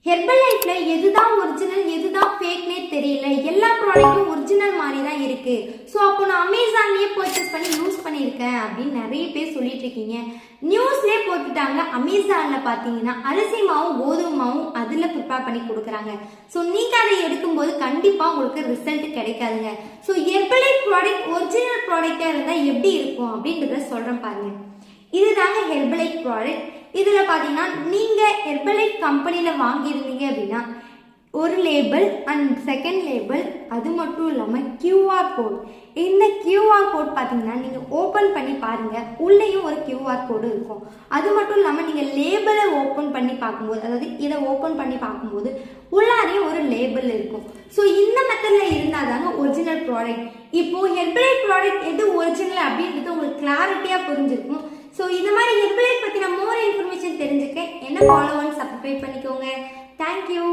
Herbal லைஃப்ல எதுதான் original எதுதான் ஃபேக்னே தெரியல. எல்லா ப்ராடக்ட்டும் ஒரிஜினல் மாதிரி தான் இருக்கு. ஸோ அப்போ நான் அமேசான்லயே பர்ச்சேஸ் பண்ணி யூஸ் பண்ணியிருக்கேன் அப்படின்னு நிறைய பேர் சொல்லிட்டு இருக்கீங்க. நியூஸ்லேயே போட்டுட்டாங்க, அமேசான்ல பார்த்தீங்கன்னா அரிசி மாவும் கோதுமை மாவும் அதில் ப்ரிப்பேர் பண்ணி கொடுக்குறாங்க. ஸோ நீங்கள் அதை எடுக்கும்போது கண்டிப்பாக உங்களுக்கு ரிசல்ட் கிடைக்காதுங்க. So herbal life product original ப்ராடக்டாக இருந்தால் எப்படி இருக்கும் அப்படின்றத சொல்கிறேன் பாருங்க. இதுதாங்க ஹெர்பல் லைஃப் ப்ராடக்ட். இதில் பார்த்தீங்கன்னா நீங்கள் ஹெர்பல் லைஃப் கம்பெனியில் வாங்கியிருந்தீங்க அப்படின்னா ஒரு லேபிள் அண்ட் செகண்ட் லேபிள், அது மட்டும் இல்லாமல் கியூஆர் கோட். இந்த கியூஆர் கோட் பார்த்தீங்கன்னா நீங்கள் ஓப்பன் பண்ணி பாருங்கள், உள்ளேயும் ஒரு கியூஆர் கோடு இருக்கும். அது மட்டும் இல்லாமல் நீங்கள் லேபிளை ஓப்பன் பண்ணி பார்க்கும்போது, அதாவது இதை ஓப்பன் பண்ணி பார்க்கும்போது உள்ளாரையும் ஒரு லேபிள் இருக்கும். ஸோ இந்த மெத்தடில் இருந்தால் தாங்க ஒரிஜினல் ப்ராடக்ட். இப்போது ஹெர்பல் லைஃப் ப்ராடக்ட் எது ஒரிஜினல் அப்படின்றது உங்களுக்கு கிளாரிட்டியாக புரிஞ்சிருக்கும். ஸோ இந்த மாதிரி ஹெர்பல் லைஃப் பற்றின மோர் இன்ஃபர்மேஷன் தெரிஞ்சுக்க என்ன ஃபாலோ அண்ட் சப்ஸ்கிரைப் பண்ணிக்கோங்க. தேங்க்யூ.